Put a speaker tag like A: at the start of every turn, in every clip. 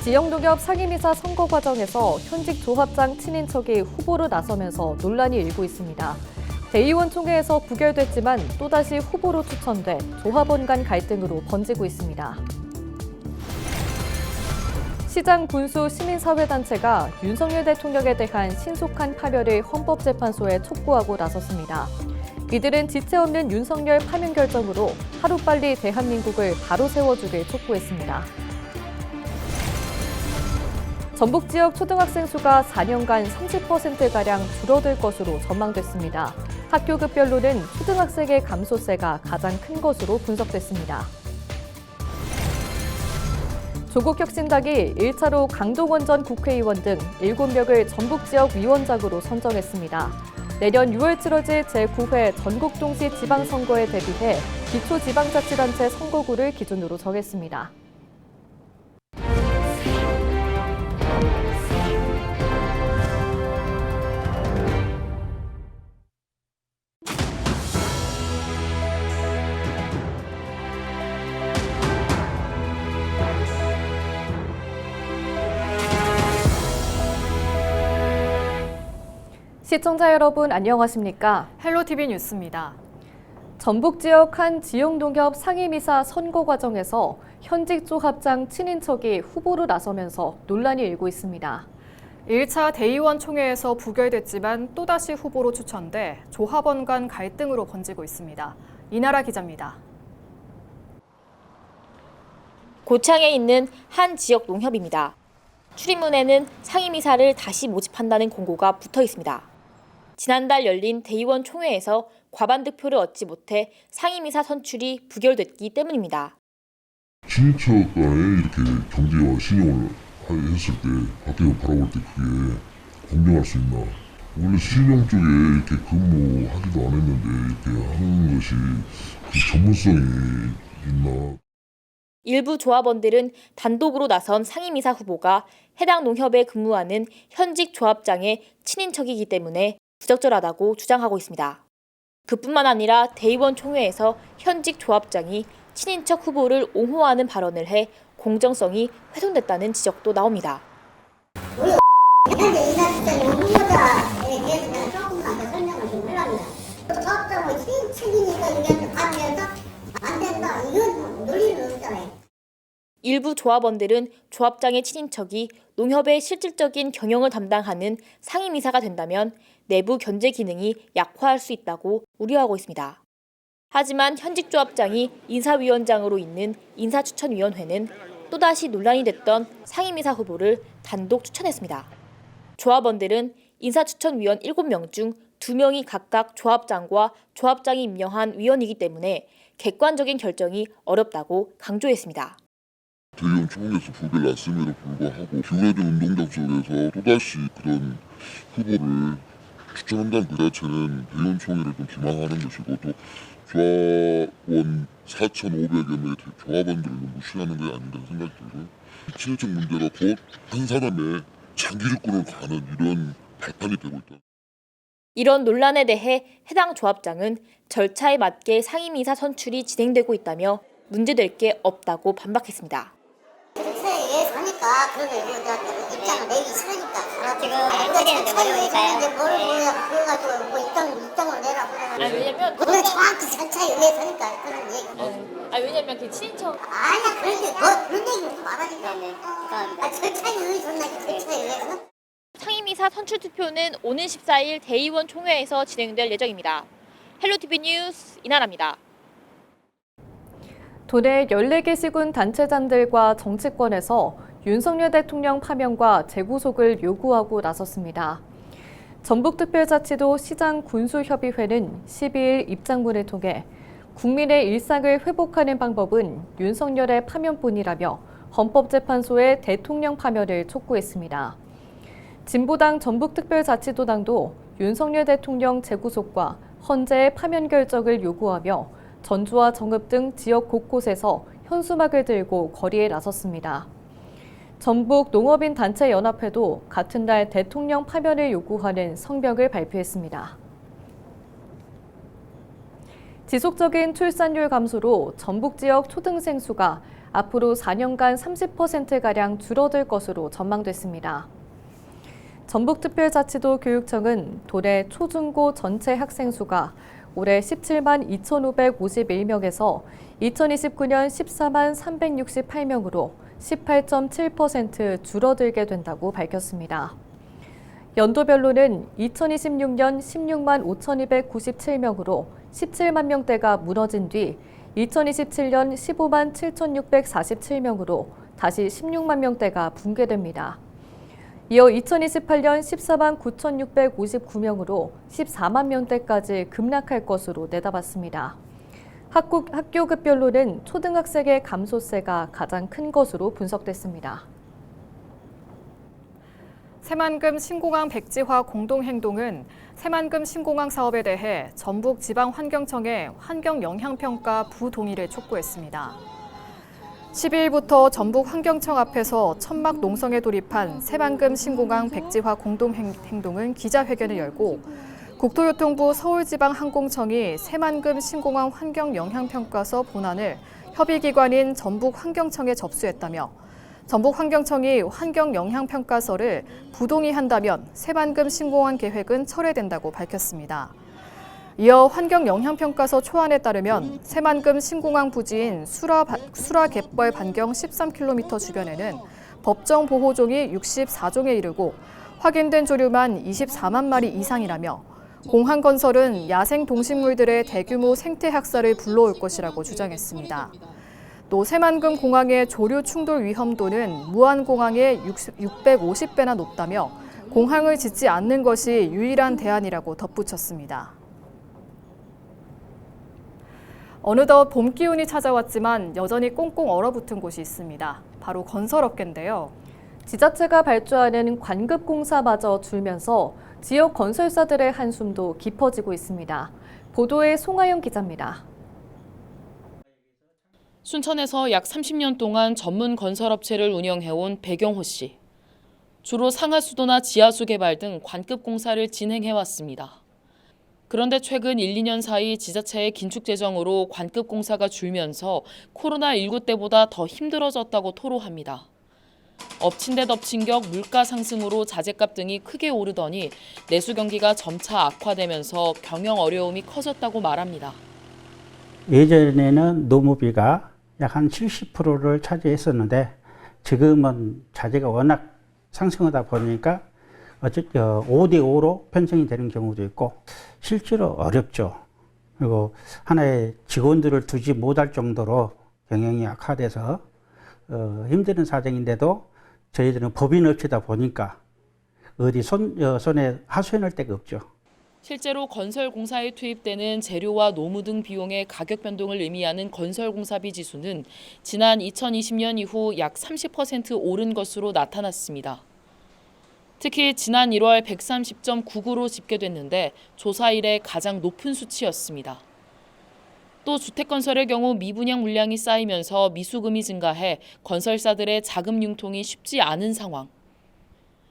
A: 지역농협 상임이사 선거 과정에서 현직 조합장 친인척이 후보로 나서면서 논란이 일고 있습니다. 대의원 총회에서 부결됐지만 또다시 후보로 추천돼 조합원 간 갈등으로 번지고 있습니다. 시장 군수 시민사회단체가 윤석열 대통령에 대한 신속한 파면을 헌법재판소에 촉구하고 나섰습니다. 이들은 지체 없는 윤석열 파면 결정으로 하루빨리 대한민국을 바로 세워주길 촉구했습니다. 전북 지역 초등학생 수가 4년간 30%가량 줄어들 것으로 전망됐습니다. 학교급별로는 초등학생의 감소세가 가장 큰 것으로 분석됐습니다. 조국혁신당이 1차로 강동원 전 국회의원 등 7명을 전북 지역 위원장으로 선정했습니다. 내년 6월 치러질 제9회 전국동시 지방선거에 대비해 기초지방자치단체 선거구를 기준으로 정했습니다. 시청자 여러분 안녕하십니까?
B: 헬로티비 뉴스입니다.
A: 전북 지역 한 지역농협 상임이사 선거 과정에서 현직 조합장 친인척이 후보로 나서면서 논란이 일고 있습니다.
B: 1차 대의원 총회에서 부결됐지만 또다시 후보로 추천돼 조합원 간 갈등으로 번지고 있습니다. 이나라 기자입니다.
C: 고창에 있는 한 지역 농협입니다. 출입문에는 상임이사를 다시 모집한다는 공고가 붙어 있습니다. 지난달 열린 대의원 총회에서 과반 득표를 얻지 못해 상임이사 선출이 부결됐기 때문입니다.
D: 친인척 간에 이렇게 경제와 신용을 했을 때 밖에서 바라볼 때 그게 공정할 수 있나. 원래 신용 쪽에 이렇게 근무하지도 않았는데 이렇게 하는 것이 그 전문성이 있나.
C: 일부 조합원들은 단독으로 나선 상임이사 후보가 해당 농협에 근무하는 현직 조합장의 친인척이기 때문에 부적절하다고 주장하고 있습니다. 그뿐만 아니라 대의원 총회에서 현직 조합장이 친인척 후보를 옹호하는 발언을 해 공정성이 훼손됐다는 지적도 나옵니다.
E: 우리 현재 이사실장이 후보자에 대해서 내가 조금만 더 설명을 좀 하려합니다. 조합장은 친인척이니까 이게 가면서 안 된다. 이건 논리는 없잖아요.
C: 일부 조합원들은 조합장의 친인척이 농협의 실질적인 경영을 담당하는 상임이사가 된다면 내부 견제 기능이 약화할 수 있다고 우려하고 있습니다. 하지만 현직 조합장이 인사위원장으로 있는 인사추천위원회는 또다시 논란이 됐던 상임이사 후보를 단독 추천했습니다. 조합원들은 인사추천위원 7명 중 2명이 각각 조합장과 조합장이 임명한 위원이기 때문에 객관적인 결정이 어렵다고 강조했습니다.
D: 대의원 총회에서 부결 났음에도 불구하고 기울어진 운동장 속에서 또다시 그런 후보를 추천한다는 그 자체는 대의원 총회를 좀 기망하는 것이고 또 조합원 4,500여 명의 조합원들을 좀 무시하는 게 아닌가 생각이 들고요. 친인척 문제가 곧 한 사람의 장기 집권을 가는 이런 발판이 되고 있다.
C: 이런 논란에 대해 해당 조합장은 절차에 맞게 상임이사 선출이 진행되고 있다며 문제될 게 없다고 반박했습니다.
E: 절차에 의해서 하니까 그런 입장을 내기 싫으니까
F: 지금 안거리는데 어려우니까요.
E: 그거 가지고 뭐 입장을 내라 그러면
C: 왜냐면
E: 그건 정확히 절차에 의해서 하니까 그런 얘기.
C: 왜냐면 그 친인척
E: 아니야 그런 얘기를 좀 말하니까. 절차에 의해서 한다니까 절차에 의해서.
C: 상임이사 선출 투표는 오는 14일 대의원 총회에서 진행될 예정입니다. 헬로티비 뉴스 이나라입니다.
A: 도내 14개 시군 단체장들과 정치권에서 윤석열 대통령 파면과 재구속을 요구하고 나섰습니다. 전북특별자치도 시장군수협의회는 12일 입장문을 통해 국민의 일상을 회복하는 방법은 윤석열의 파면뿐이라며 헌법재판소의 대통령 파면을 촉구했습니다. 진보당 전북특별자치도당도 윤석열 대통령 재구속과 헌재의 파면 결정을 요구하며 전주와 정읍 등 지역 곳곳에서 현수막을 들고 거리에 나섰습니다. 전북 농업인 단체 연합회도 같은 날 대통령 파면을 요구하는 성명을 발표했습니다. 지속적인 출산율 감소로 전북 지역 초등생 수가 앞으로 4년간 30%가량 줄어들 것으로 전망됐습니다. 전북특별자치도 교육청은 도내 초중고 전체 학생 수가 올해 17만 2,551명에서 2029년 14만 368명으로 18.7% 줄어들게 된다고 밝혔습니다. 연도별로는 2026년 16만 5,297명으로 17만 명대가 무너진 뒤 2027년 15만 7,647명으로 다시 16만 명대가 붕괴됩니다. 이어 2028년 14만 9,659명으로 14만 명대까지 급락할 것으로 내다봤습니다. 학교급별로는 초등학생의 감소세가 가장 큰 것으로 분석됐습니다.
B: 새만금 신공항 백지화 공동행동은 새만금 신공항 사업에 대해 전북지방환경청에 환경영향평가 부동의를 촉구했습니다. 12일부터 전북환경청 앞에서 천막 농성에 돌입한 새만금 신공항 백지화 공동행동은 기자회견을 열고 국토교통부 서울지방항공청이 새만금 신공항 환경영향평가서 본안을 협의기관인 전북환경청에 접수했다며 전북환경청이 환경영향평가서를 부동의한다면 새만금 신공항 계획은 철회된다고 밝혔습니다. 이어 환경영향평가서 초안에 따르면 새만금 신공항 부지인 수라 갯벌 반경 13km 주변에는 법정 보호종이 64종에 이르고 확인된 조류만 24만 마리 이상이라며 공항 건설은 야생 동식물들의 대규모 생태 학살을 불러올 것이라고 주장했습니다. 또 새만금 공항의 조류 충돌 위험도는 무안공항의 650배나 높다며 공항을 짓지 않는 것이 유일한 대안이라고 덧붙였습니다. 어느덧 봄 기운이 찾아왔지만 여전히 꽁꽁 얼어붙은 곳이 있습니다. 바로 건설업계인데요.
A: 지자체가 발주하는 관급공사마저 줄면서 지역 건설사들의 한숨도 깊어지고 있습니다. 보도에 송하영 기자입니다.
G: 순천에서 약 30년 동안 전문 건설업체를 운영해온 배경호 씨. 주로 상하수도나 지하수 개발 등 관급 공사를 진행해왔습니다. 그런데 최근 1, 2년 사이 지자체의 긴축 재정으로 관급 공사가 줄면서 코로나19 때보다 더 힘들어졌다고 토로합니다. 엎친 데 덮친 격 물가 상승으로 자재값 등이 크게 오르더니 내수 경기가 점차 악화되면서 경영 어려움이 커졌다고 말합니다.
H: 예전에는 노무비가 약 한 70%를 차지했었는데 지금은 자재가 워낙 상승하다 보니까 5대5로 편성이 되는 경우도 있고 실제로 어렵죠. 그리고 하나의 직원들을 두지 못할 정도로 경영이 악화돼서 힘드는 사정인데도 저희들은 법인업체다 보니까 어디 손에 하소연할 데가 없죠.
G: 실제로 건설공사에 투입되는 재료와 노무 등 비용의 가격 변동을 의미하는 건설공사비 지수는 지난 2020년 이후 약 30% 오른 것으로 나타났습니다. 특히 지난 1월 130.99로 집계됐는데 조사 이래 가장 높은 수치였습니다. 또 주택건설의 경우 미분양 물량이 쌓이면서 미수금이 증가해 건설사들의 자금 융통이 쉽지 않은 상황.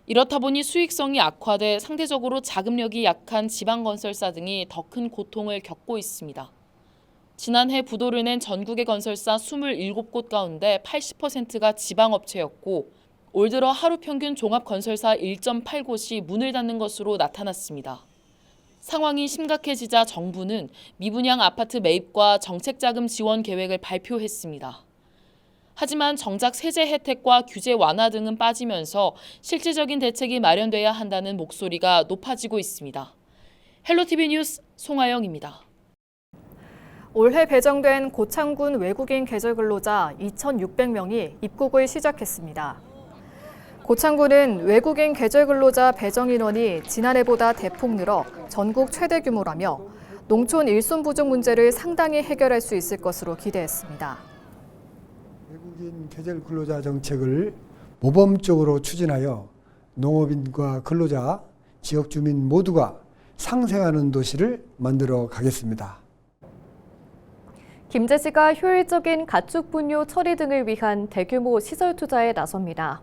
G: 이렇다 보니 수익성이 악화돼 상대적으로 자금력이 약한 지방건설사 등이 더 큰 고통을 겪고 있습니다. 지난해 부도를 낸 전국의 건설사 27곳 가운데 80%가 지방업체였고 올 들어 하루 평균 종합건설사 1.8곳이 문을 닫는 것으로 나타났습니다. 상황이 심각해지자 정부는 미분양 아파트 매입과 정책자금 지원 계획을 발표했습니다. 하지만 정작 세제 혜택과 규제 완화 등은 빠지면서 실질적인 대책이 마련돼야 한다는 목소리가 높아지고 있습니다. 헬로티비 뉴스 송하영입니다.
B: 올해 배정된 고창군 외국인 계절 근로자 2,600명이 입국을 시작했습니다. 고창군은 외국인 계절 근로자 배정 인원이 지난해보다 대폭 늘어 전국 최대 규모라며 농촌 일손 부족 문제를 상당히 해결할 수 있을 것으로 기대했습니다.
I: 외국인 계절 근로자 정책을 모범적으로 추진하여 농업인과 근로자, 지역 주민 모두가 상생하는 도시를 만들어 가겠습니다.
A: 김제시가 효율적인 가축 분뇨 처리 등을 위한 대규모 시설 투자에 나섭니다.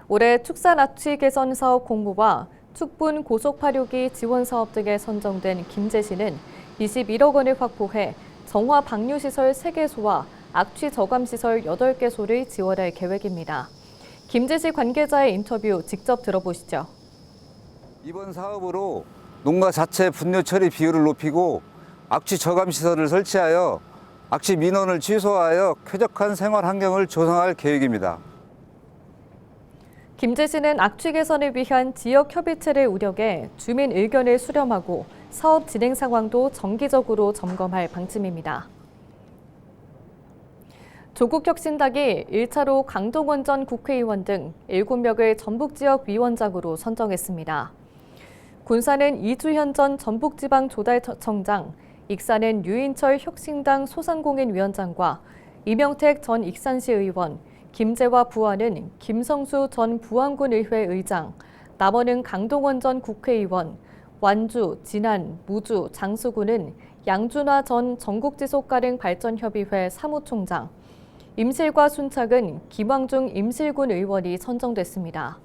A: 올해 축산 악취 개선 사업 공모와 축분 고속 발효기 지원 사업 등에 선정된 김제시는 21억 원을 확보해 정화 방류 시설 3개소와 악취 저감시설 8개소를 지원할 계획입니다. 김재시 관계자의 인터뷰 직접 들어보시죠.
J: 이번 사업으로 농가 자체 분뇨 처리 비율을 높이고 악취 저감 시설을 설치하여 악취 민원을 취소하여 쾌적한 생활 환경을 조성할 계획입니다.
A: 김재시는 악취 개선을 위한 지역 협의체를 운영해 주민 의견을 수렴하고 사업 진행 상황도 정기적으로 점검할 방침입니다. 조국혁신당이 1차로 강동원 전 국회의원 등 7명을 전북지역위원장으로 선정했습니다. 군사는 이주현 전 전북지방조달청장, 익산은 유인철 혁신당 소상공인위원장과 이명택 전 익산시 의원, 김재화 부안은 김성수 전 부안군의회 의장, 남원은 강동원 전 국회의원, 완주, 진안, 무주, 장수군은 양준화 전 전국지속가능발전협의회 사무총장, 임실과 순창은 김왕중 임실군 의원이 선정됐습니다.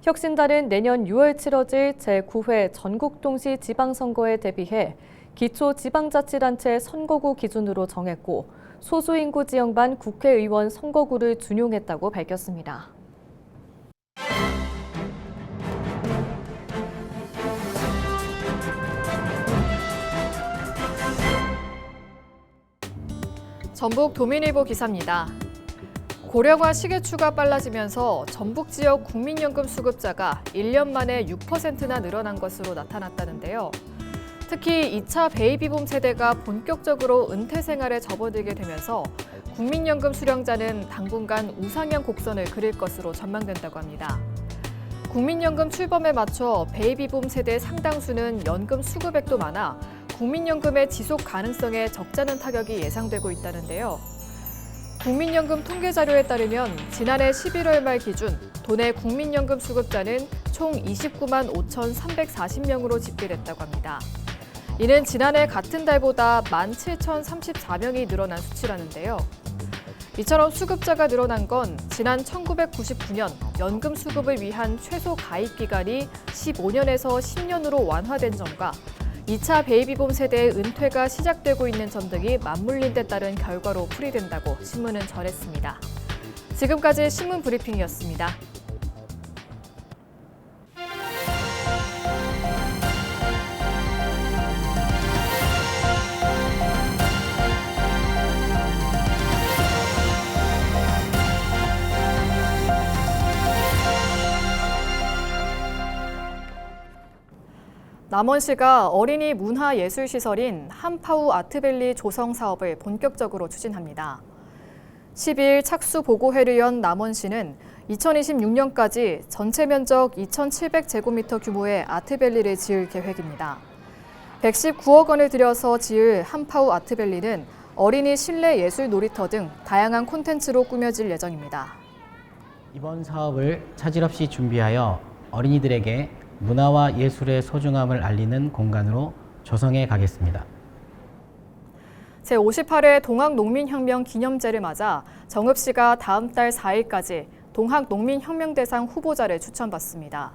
A: 혁신당은 내년 6월 치러질 제9회 전국동시 지방선거에 대비해 기초지방자치단체 선거구 기준으로 정했고 소수인구 지역만 국회의원 선거구를 준용했다고 밝혔습니다.
B: 전북 도민일보 기사입니다. 고령화 시계추가 빨라지면서 전북 지역 국민연금 수급자가 1년 만에 6%나 늘어난 것으로 나타났다는데요. 특히 2차 베이비붐 세대가 본격적으로 은퇴 생활에 접어들게 되면서 국민연금 수령자는 당분간 우상향 곡선을 그릴 것으로 전망된다고 합니다. 국민연금 출범에 맞춰 베이비붐 세대 상당수는 연금 수급액도 많아 국민연금의 지속 가능성에 적잖은 타격이 예상되고 있다는데요. 국민연금 통계자료에 따르면 지난해 11월 말 기준 도내 국민연금 수급자는 총 29만 5,340명으로 집계됐다고 합니다. 이는 지난해 같은 달보다 17,034명이 늘어난 수치라는데요. 이처럼 수급자가 늘어난 건 지난 1999년 연금 수급을 위한 최소 가입 기간이 15년에서 10년으로 완화된 점과 2차 베이비붐 세대의 은퇴가 시작되고 있는 점 등이 맞물린 데 따른 결과로 풀이된다고 신문은 전했습니다. 지금까지 신문 브리핑이었습니다. 남원시가 어린이 문화예술시설인 한파우 아트밸리 조성 사업을 본격적으로 추진합니다. 12일 착수보고회를 연 남원시는 2026년까지 전체 면적 2,700제곱미터 규모의 아트밸리를 지을 계획입니다. 119억 원을 들여서 지을 한파우 아트밸리는 어린이 실내 예술 놀이터 등 다양한 콘텐츠로 꾸며질 예정입니다.
K: 이번 사업을 차질 없이 준비하여 어린이들에게 문화와 예술의 소중함을 알리는 공간으로 조성해 가겠습니다.
B: 제58회 동학농민혁명 기념제를 맞아 정읍시가 다음 달 4일까지 동학농민혁명대상 후보자를 추천받습니다.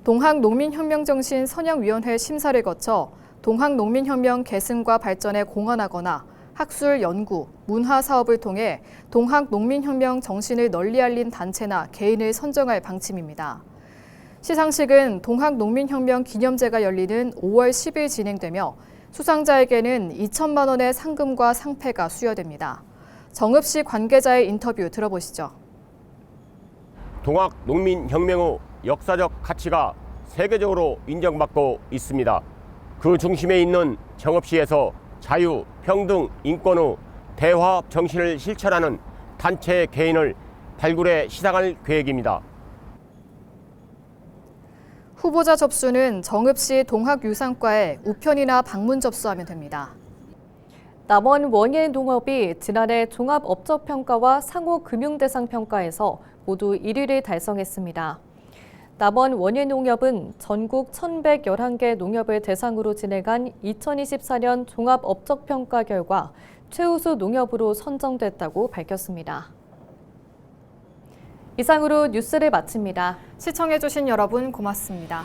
B: 동학농민혁명정신 선양위원회 심사를 거쳐 동학농민혁명 계승과 발전에 공헌하거나 학술, 연구, 문화 사업을 통해 동학농민혁명 정신을 널리 알린 단체나 개인을 선정할 방침입니다. 시상식은 동학농민혁명 기념제가 열리는 5월 10일 진행되며 수상자에게는 2천만 원의 상금과 상패가 수여됩니다. 정읍시 관계자의 인터뷰 들어보시죠.
L: 동학농민혁명의 역사적 가치가 세계적으로 인정받고 있습니다. 그 중심에 있는 정읍시에서 자유, 평등, 인권의 대화합 정신을 실천하는 단체 개인을 발굴해 시상할 계획입니다.
B: 후보자 접수는 정읍시 동학유산과에 우편이나 방문 접수하면 됩니다.
A: 남원 원예농업이 지난해 종합업적평가와 상호금융대상평가에서 모두 1위를 달성했습니다. 남원 원예농협은 전국 1,111개 농협을 대상으로 진행한 2024년 종합업적평가 결과 최우수 농협으로 선정됐다고 밝혔습니다. 이상으로 뉴스를 마칩니다.
B: 시청해주신 여러분 고맙습니다.